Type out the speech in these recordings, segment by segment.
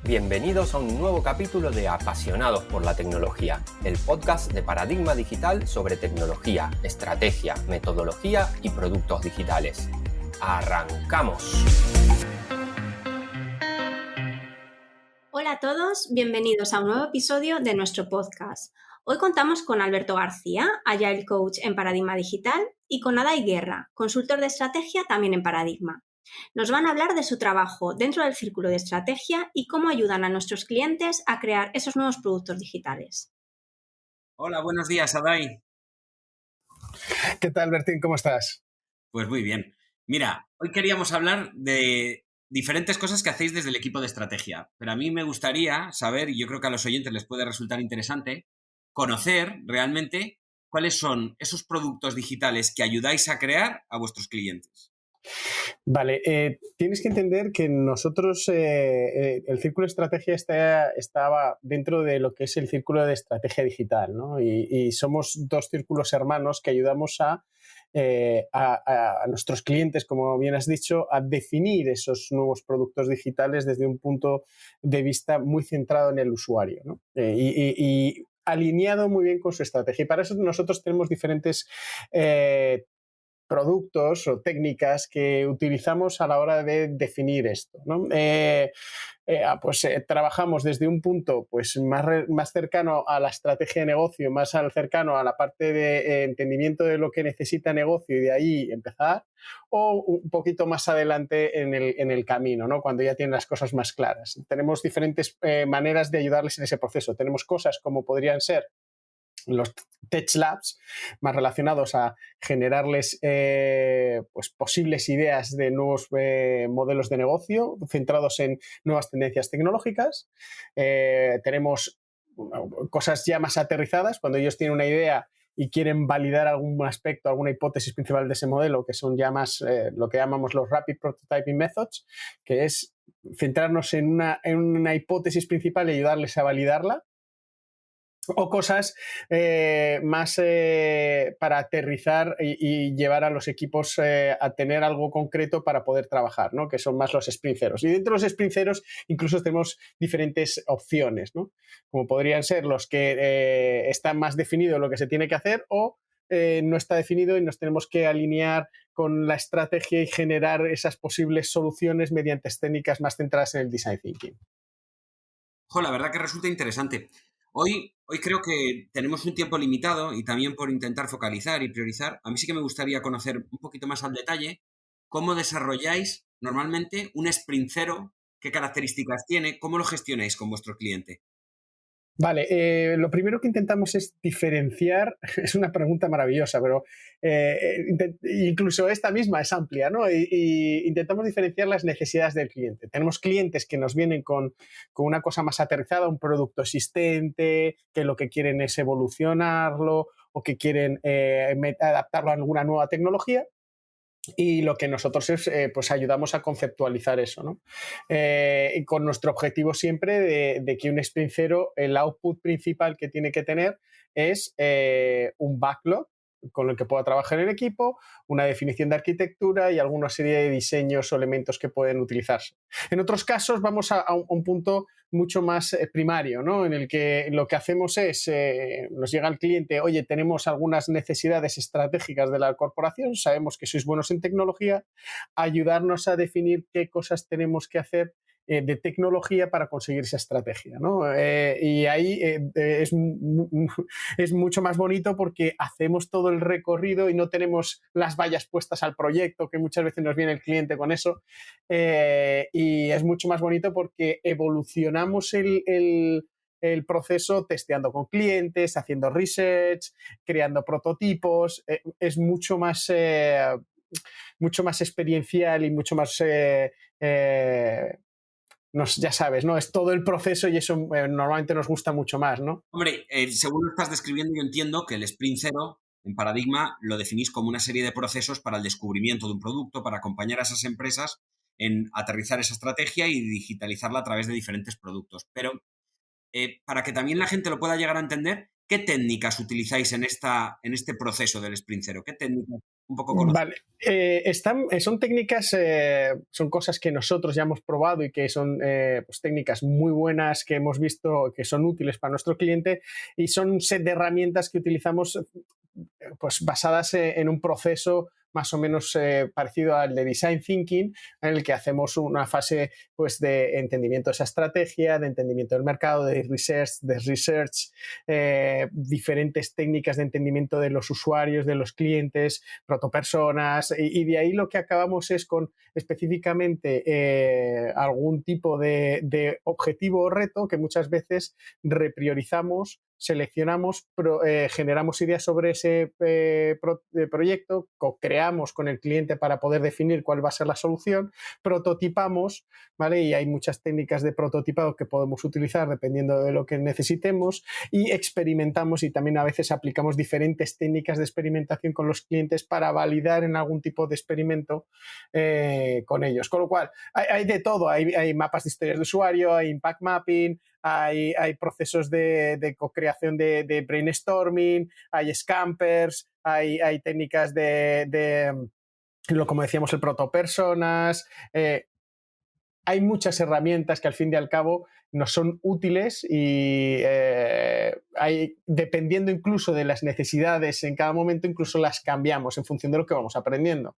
Bienvenidos a un nuevo capítulo de Apasionados por la Tecnología, el podcast de Paradigma Digital sobre tecnología, estrategia, metodología y productos digitales. ¡Arrancamos! Hola a todos, bienvenidos a un nuevo episodio de nuestro podcast. Hoy contamos con Alberto García, Agile Coach en Paradigma Digital, y con Aday Guerra, consultor de estrategia también en Paradigma. Nos van a hablar de su trabajo dentro del círculo de estrategia y cómo ayudan a nuestros clientes a crear esos nuevos productos digitales. Hola, buenos días, Aday. ¿Qué tal, Bertín? ¿Cómo estás? Pues muy bien. Mira, hoy queríamos hablar de diferentes cosas que hacéis desde el equipo de estrategia, pero a mí me gustaría saber, y yo creo que a los oyentes les puede resultar interesante, conocer realmente cuáles son esos productos digitales que ayudáis a crear a vuestros clientes. Vale, tienes que entender que nosotros, el círculo de estrategia estaba dentro de lo que es el círculo de estrategia digital, ¿no? Y somos dos círculos hermanos que ayudamos a nuestros clientes, como bien has dicho, a definir esos nuevos productos digitales desde un punto de vista muy centrado en el usuario, ¿no? Y alineado muy bien con su estrategia. Y para eso nosotros tenemos diferentes productos o técnicas que utilizamos a la hora de definir esto, ¿no? Trabajamos desde un punto pues, más cercano a la estrategia de negocio, más cercano a la parte de entendimiento de lo que necesita negocio y de ahí empezar, o un poquito más adelante en el camino, ¿no? Cuando ya tienen las cosas más claras. Tenemos diferentes maneras de ayudarles en ese proceso. Tenemos cosas como podrían ser los Tech Labs, más relacionados a generarles pues posibles ideas de nuevos modelos de negocio centrados en nuevas tendencias tecnológicas. Tenemos cosas ya más aterrizadas, cuando ellos tienen una idea y quieren validar algún aspecto, alguna hipótesis principal de ese modelo, que son ya más lo que llamamos los Rapid Prototyping Methods, que es centrarnos en una hipótesis principal y ayudarles a validarla. O cosas más para aterrizar y llevar a los equipos a tener algo concreto para poder trabajar, ¿no? Que son más los sprint ceros. Y dentro de los sprint ceros incluso tenemos diferentes opciones, ¿no? Como podrían ser los que están más definidos lo que se tiene que hacer o no está definido y nos tenemos que alinear con la estrategia y generar esas posibles soluciones mediante técnicas más centradas en el design thinking. La verdad que resulta interesante. Hoy creo que tenemos un tiempo limitado y también por intentar focalizar y priorizar, a mí sí que me gustaría conocer un poquito más al detalle cómo desarrolláis normalmente un sprint cero, qué características tiene, cómo lo gestionáis con vuestro cliente. Vale, lo primero que intentamos es diferenciar, es una pregunta maravillosa, pero incluso esta misma es amplia, ¿no? Y intentamos diferenciar las necesidades del cliente. Tenemos clientes que nos vienen con una cosa más aterrizada, un producto existente, que lo que quieren es evolucionarlo o que quieren adaptarlo a alguna nueva tecnología. Y lo que nosotros es, pues ayudamos a conceptualizar eso, ¿no? Y con nuestro objetivo siempre de que un sprint cero, el output principal que tiene que tener es un backlog con el que pueda trabajar el equipo, una definición de arquitectura y alguna serie de diseños o elementos que pueden utilizarse. En otros casos vamos a un punto mucho más primario, ¿no? En el que lo que hacemos es, nos llega el cliente, oye, tenemos algunas necesidades estratégicas de la corporación, sabemos que sois buenos en tecnología, ayudarnos a definir qué cosas tenemos que hacer de tecnología para conseguir esa estrategia, ¿no? Y ahí es mucho más bonito porque hacemos todo el recorrido y no tenemos las vallas puestas al proyecto, que muchas veces nos viene el cliente con eso, y es mucho más bonito porque evolucionamos el proceso testeando con clientes, haciendo research, creando prototipos, es mucho más experiencial y mucho más ya sabes, ¿no? Es todo el proceso y eso normalmente nos gusta mucho más, ¿no? Hombre, según lo estás describiendo, yo entiendo que el sprint cero en Paradigma lo definís como una serie de procesos para el descubrimiento de un producto, para acompañar a esas empresas en aterrizar esa estrategia y digitalizarla a través de diferentes productos. Pero para que también la gente lo pueda llegar a entender, ¿Qué técnicas utilizáis en este proceso del Sprint Zero? ¿Qué técnicas un poco conocidas? Vale, son técnicas, son cosas que nosotros ya hemos probado y que son pues técnicas muy buenas que hemos visto que son útiles para nuestro cliente, y son un set de herramientas que utilizamos pues basadas en un proceso más o menos parecido al de Design Thinking, en el que hacemos una fase pues, de entendimiento de esa estrategia, de entendimiento del mercado, de research, diferentes técnicas de entendimiento de los usuarios, de los clientes, protopersonas, y de ahí lo que acabamos es con específicamente algún tipo de objetivo o reto que muchas veces repriorizamos, seleccionamos, generamos ideas sobre ese proyecto, co-creamos con el cliente para poder definir cuál va a ser la solución, prototipamos, ¿vale? Y hay muchas técnicas de prototipado que podemos utilizar dependiendo de lo que necesitemos, y experimentamos, y también a veces aplicamos diferentes técnicas de experimentación con los clientes para validar en algún tipo de experimento con ellos. Con lo cual, hay de todo, hay mapas de historias de usuario, hay impact mapping, hay procesos de co-creación de brainstorming, hay scampers, hay técnicas como decíamos, el protopersonas. Hay muchas herramientas que al fin y al cabo nos son útiles, y dependiendo incluso de las necesidades en cada momento, incluso las cambiamos en función de lo que vamos aprendiendo.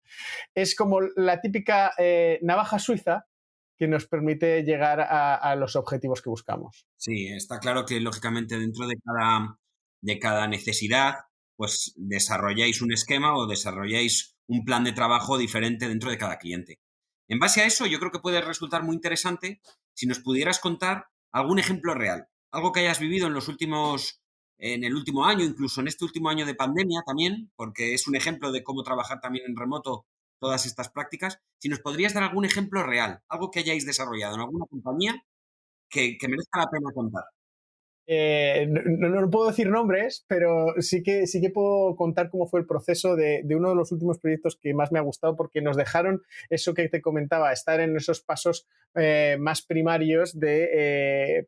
Es como la típica navaja suiza que nos permite llegar a los objetivos que buscamos. Sí, está claro que lógicamente dentro de cada necesidad, pues desarrolláis un esquema o desarrolláis un plan de trabajo diferente dentro de cada cliente. En base a eso, yo creo que puede resultar muy interesante si nos pudieras contar algún ejemplo real, algo que hayas vivido en el último año, incluso en este último año de pandemia también, porque es un ejemplo de cómo trabajar también en remoto todas estas prácticas. Si nos podrías dar algún ejemplo real, algo que hayáis desarrollado en alguna compañía que merezca la pena contar. No puedo decir nombres, pero sí que puedo contar cómo fue el proceso de uno de los últimos proyectos que más me ha gustado, porque nos dejaron eso que te comentaba, estar en esos pasos más primarios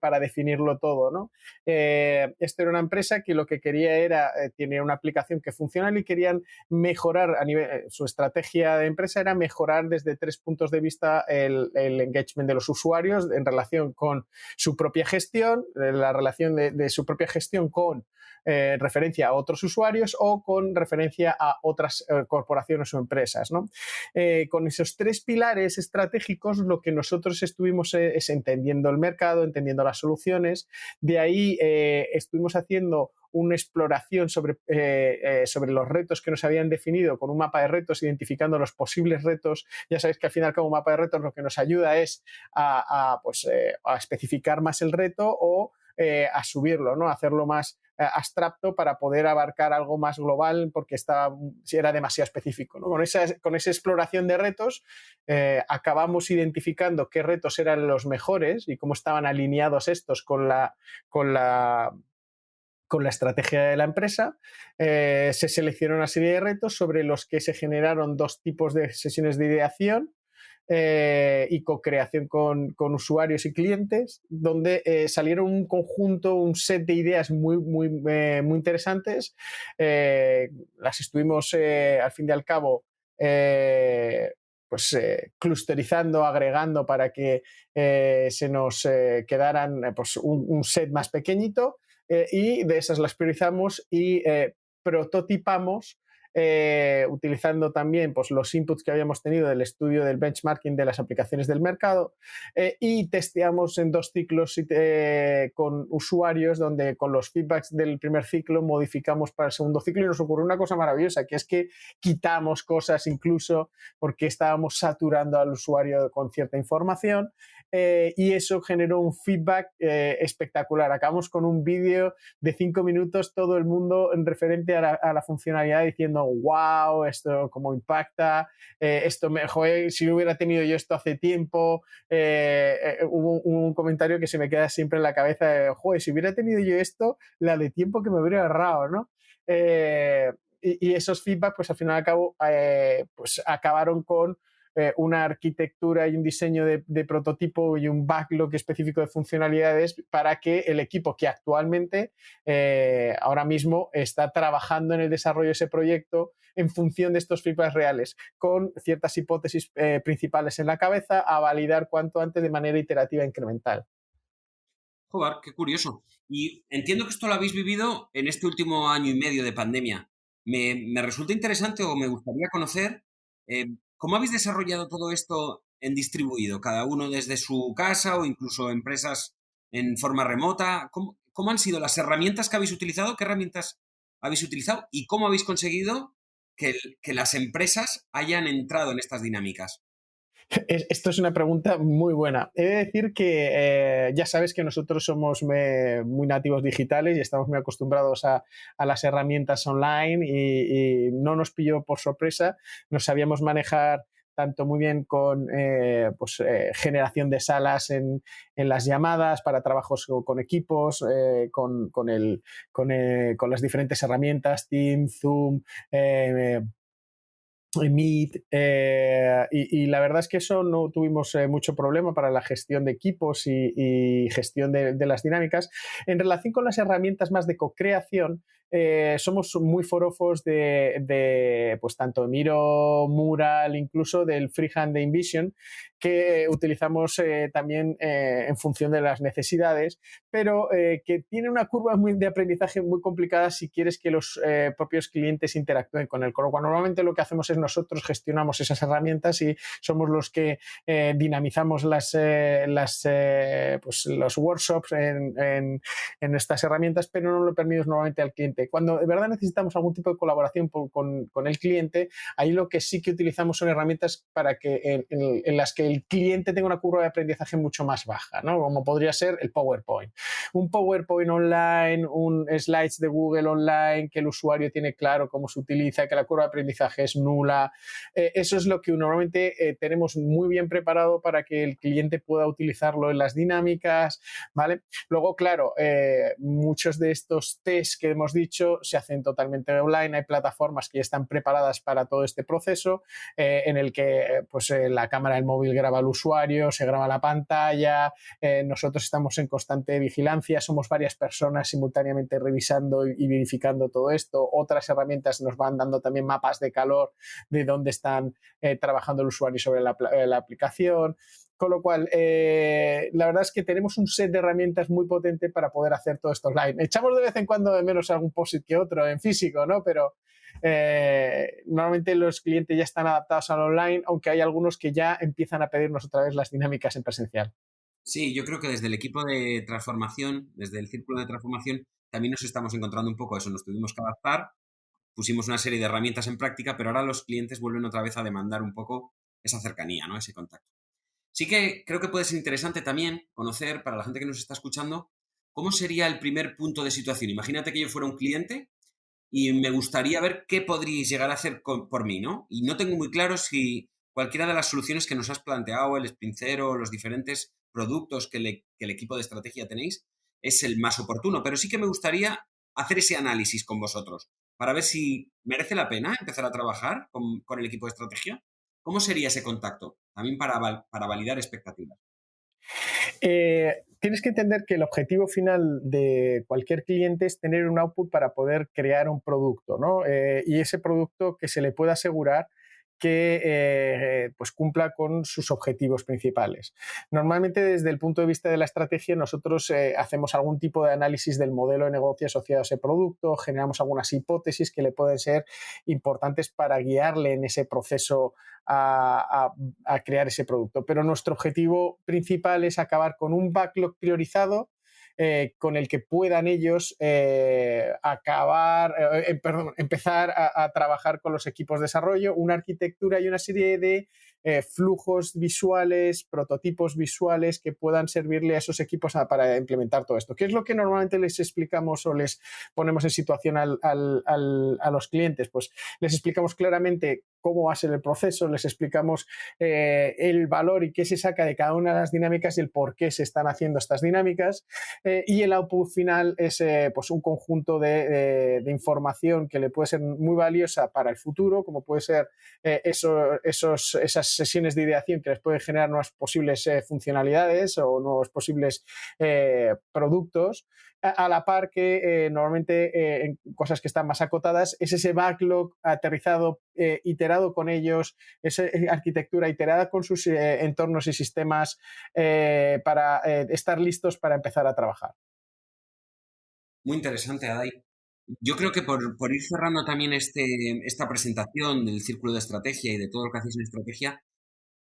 para definirlo todo, ¿no? Esto era una empresa que lo que quería era, tiene una aplicación que funciona, y querían mejorar su estrategia de empresa era mejorar desde 3 puntos de vista el engagement de los usuarios en relación con su propia gestión, la relación de su propia gestión con referencia a otros usuarios o con referencia a otras corporaciones o empresas, ¿no? Con esos 3 pilares estratégicos, lo que nosotros estuvimos es entendiendo el mercado, entendiendo las soluciones. De ahí estuvimos haciendo una exploración sobre los retos que nos habían definido, con un mapa de retos, identificando los posibles retos. Ya sabéis que al final, como un mapa de retos, lo que nos ayuda es a especificar más el reto o a subirlo, ¿no? A hacerlo más abstracto para poder abarcar algo más global, porque era demasiado específico, ¿no? Con esa exploración de retos acabamos identificando qué retos eran los mejores y cómo estaban alineados estos con la estrategia de la empresa. Se seleccionó una serie de retos sobre los que se generaron 2 tipos de sesiones de ideación y co-creación con usuarios y clientes, donde salieron un conjunto, un set de ideas muy interesantes. Las estuvimos al fin y al cabo clusterizando, agregando para que se nos quedaran un set más pequeñito, y de esas las priorizamos y prototipamos, utilizando también pues, los inputs que habíamos tenido del estudio del benchmarking de las aplicaciones del mercado, y testeamos en 2 ciclos con usuarios, donde con los feedbacks del primer ciclo modificamos para el segundo ciclo, y nos ocurrió una cosa maravillosa, que es que quitamos cosas incluso porque estábamos saturando al usuario con cierta información, y eso generó un feedback espectacular. Acabamos con un vídeo de 5 minutos, todo el mundo en referente a la funcionalidad, diciendo wow, esto cómo impacta, esto joder, si hubiera tenido yo esto hace tiempo. Hubo un comentario que se me queda siempre en la cabeza, joder, si hubiera tenido yo esto, la de tiempo que me hubiera ahorrado, ¿no? Y esos feedback, pues al final y al cabo, pues acabaron con una arquitectura y un diseño de prototipo y un backlog específico de funcionalidades para que el equipo que actualmente ahora mismo está trabajando en el desarrollo de ese proyecto en función de estos feedbacks reales, con ciertas hipótesis principales en la cabeza a validar cuanto antes de manera iterativa e incremental. Joder, qué curioso. Y entiendo que esto lo habéis vivido en este último año y medio de pandemia. Me resulta interesante o me gustaría conocer cómo habéis desarrollado todo esto en distribuido, cada uno desde su casa o incluso empresas en forma remota. ¿Cómo han sido las herramientas que habéis utilizado? ¿Qué herramientas habéis utilizado? ¿Y cómo habéis conseguido que las empresas hayan entrado en estas dinámicas? Esto es una pregunta muy buena. He de decir que ya sabes que nosotros somos muy nativos digitales y estamos muy acostumbrados a las herramientas online y no nos pilló por sorpresa. Nos sabíamos manejar tanto muy bien con generación de salas en las llamadas para trabajos con equipos, con las diferentes herramientas, Teams, Zoom, Meet, y la verdad es que eso no tuvimos mucho problema para la gestión de equipos y gestión de las dinámicas. En relación con las herramientas más de co-creación, somos muy forofos pues tanto Miro, Mural, incluso del Freehand de InVision, que utilizamos también en función de las necesidades, pero que tiene una curva de aprendizaje muy complicada si quieres que los propios clientes interactúen con él. Con lo cual, normalmente lo que hacemos es nosotros gestionamos esas herramientas y somos los que dinamizamos los workshops en estas herramientas, pero no lo permitimos normalmente al cliente. Cuando de verdad necesitamos algún tipo de colaboración con el cliente, ahí lo que sí que utilizamos son herramientas para que en las que el cliente tenga una curva de aprendizaje mucho más baja, ¿no? Como podría ser el PowerPoint. Un PowerPoint online, un slides de Google online, que el usuario tiene claro cómo se utiliza, que la curva de aprendizaje es nula. Eso es lo que normalmente tenemos muy bien preparado para que el cliente pueda utilizarlo en las dinámicas, ¿vale? Luego, claro, muchos de estos tests que hemos dicho se hacen totalmente online. Hay plataformas que ya están preparadas para todo este proceso, en el que la cámara del móvil graba al usuario, se graba la pantalla, nosotros estamos en constante vigilancia, somos varias personas simultáneamente revisando y verificando todo esto. Otras herramientas nos van dando también mapas de calor de dónde están trabajando el usuario sobre la aplicación. Con lo cual, la verdad es que tenemos un set de herramientas muy potente para poder hacer todo esto online. Echamos de vez en cuando de menos algún POSIT que otro en físico, ¿no? Pero normalmente los clientes ya están adaptados al online, aunque hay algunos que ya empiezan a pedirnos otra vez las dinámicas en presencial. Sí, yo creo que desde el equipo de transformación, desde el círculo de transformación, también nos estamos encontrando un poco eso. Nos tuvimos que adaptar, pusimos una serie de herramientas en práctica, pero ahora los clientes vuelven otra vez a demandar un poco esa cercanía, ¿no? Ese contacto. Sí que creo que puede ser interesante también conocer, para la gente que nos está escuchando, cómo sería el primer punto de situación. Imagínate que yo fuera un cliente y me gustaría ver qué podríais llegar a hacer por mí, ¿no? Y no tengo muy claro si cualquiera de las soluciones que nos has planteado, el Sprint Zero, los diferentes productos que el equipo de estrategia tenéis, es el más oportuno. Pero sí que me gustaría hacer ese análisis con vosotros para ver si merece la pena empezar a trabajar con el equipo de estrategia. ¿Cómo sería ese contacto? También para validar expectativas. Tienes que entender que el objetivo final de cualquier cliente es tener un output para poder crear un producto, ¿no? Y ese producto que se le pueda asegurar que cumpla con sus objetivos principales. Normalmente, desde el punto de vista de la estrategia, nosotros hacemos algún tipo de análisis del modelo de negocio asociado a ese producto, generamos algunas hipótesis que le pueden ser importantes para guiarle en ese proceso a crear ese producto. Pero nuestro objetivo principal es acabar con un backlog priorizado con el que puedan ellos empezar a trabajar con los equipos de desarrollo, una arquitectura y una serie de flujos visuales, prototipos visuales que puedan servirle a esos equipos para implementar todo esto. ¿Qué es lo que normalmente les explicamos o les ponemos en situación a los clientes? Pues les explicamos claramente cómo va a ser el proceso, les explicamos el valor y qué se saca de cada una de las dinámicas y el por qué se están haciendo estas dinámicas. Y el output final es pues un conjunto de información que le puede ser muy valiosa para el futuro, como puede ser esas sesiones de ideación que les pueden generar nuevas posibles funcionalidades o nuevos posibles productos, a la par que normalmente en cosas que están más acotadas es ese backlog aterrizado, iterado con ellos, esa arquitectura iterada con sus entornos y sistemas para estar listos para empezar a trabajar. Muy interesante, Adai. Yo creo que por ir cerrando también esta presentación del círculo de estrategia y de todo lo que hacéis en estrategia,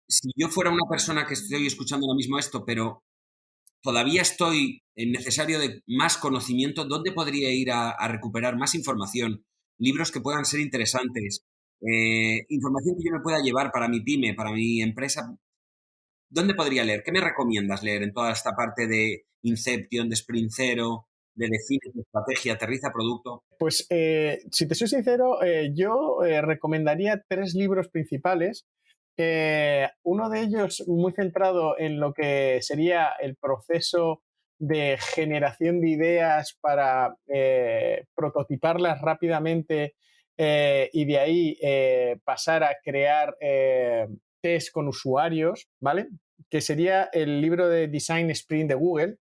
si yo fuera una persona que estoy escuchando ahora mismo esto, pero todavía estoy en necesario de más conocimiento, ¿dónde podría ir a recuperar más información? Libros que puedan ser interesantes, información que yo me pueda llevar para mi pyme, para mi empresa. ¿Dónde podría leer? ¿Qué me recomiendas leer en toda esta parte de Inception, de Sprint Zero, de define tu estrategia, aterriza producto? Pues si te soy sincero, yo recomendaría 3 libros principales. Uno de ellos muy centrado en lo que sería el proceso de generación de ideas para prototiparlas rápidamente y de ahí pasar a crear test con usuarios, ¿vale? Que sería el libro de Design Sprint de Google,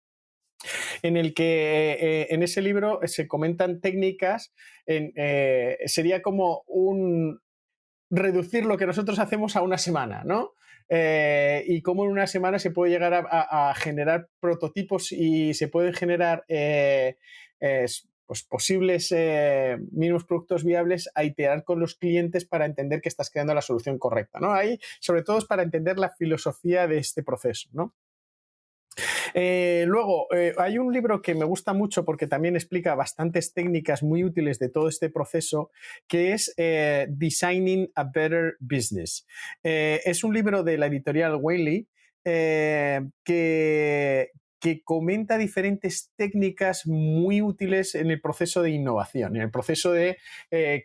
en el que en ese libro se comentan técnicas, sería como reducir lo que nosotros hacemos a una semana, ¿no? Y cómo en una semana se puede llegar a generar prototipos y se pueden generar pues posibles mínimos productos viables a iterar con los clientes para entender que estás creando la solución correcta, ¿no? Ahí, sobre todo, es para entender la filosofía de este proceso, ¿no? Luego, hay un libro que me gusta mucho porque también explica bastantes técnicas muy útiles de todo este proceso, que es Designing a Better Business. Es un libro de la editorial Wiley que comenta diferentes técnicas muy útiles en el proceso de innovación, en el proceso de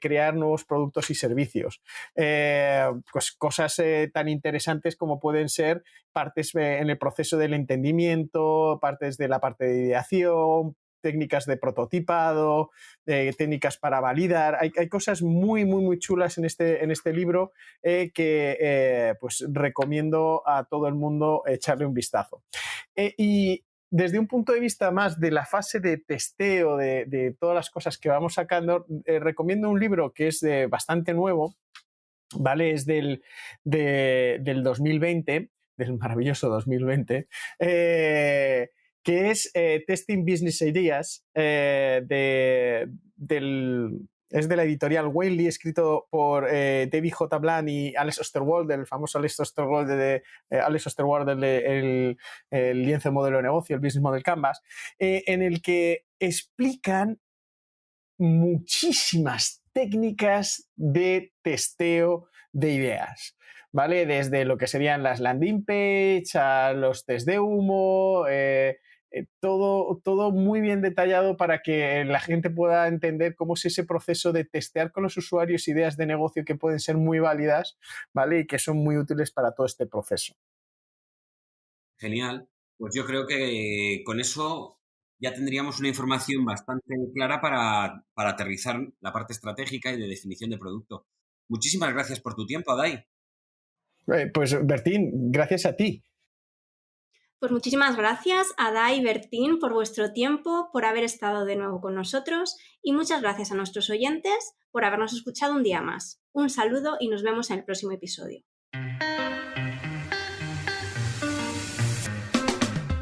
crear nuevos productos y servicios. Pues cosas tan interesantes como pueden ser partes en el proceso del entendimiento, partes de la parte de ideación, técnicas de prototipado, técnicas para validar. Hay cosas muy, muy, muy chulas en este libro que pues recomiendo a todo el mundo echarle un vistazo. Y desde un punto de vista más de la fase de testeo de todas las cosas que vamos sacando, recomiendo un libro que es bastante nuevo, ¿vale? Es del 2020, del maravilloso 2020, que es Testing Business Ideas, es de la editorial Wiley, escrito por David J. Bland y Alex Osterwalder, el famoso Alex Osterwalder del lienzo de modelo de negocio, el Business Model Canvas, en el que explican muchísimas técnicas de testeo de ideas, ¿vale? Desde lo que serían las landing page a los test de humo, todo muy bien detallado para que la gente pueda entender cómo es ese proceso de testear con los usuarios ideas de negocio que pueden ser muy válidas, ¿vale? Y que son muy útiles para todo este proceso. Genial. Pues yo creo que con eso ya tendríamos una información bastante clara para aterrizar la parte estratégica y de definición de producto. Muchísimas gracias por tu tiempo, Adai. Pues Bertín, gracias a ti. Pues muchísimas gracias a Adai y Bertín por vuestro tiempo, por haber estado de nuevo con nosotros y muchas gracias a nuestros oyentes por habernos escuchado un día más. Un saludo y nos vemos en el próximo episodio.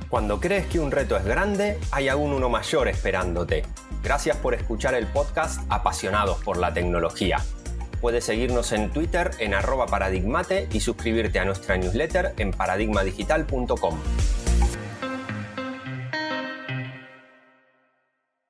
Cuando crees que un reto es grande, hay aún uno mayor esperándote. Gracias por escuchar el podcast Apasionados por la Tecnología. Puedes seguirnos en Twitter en @paradigmate y suscribirte a nuestra newsletter en paradigmadigital.com.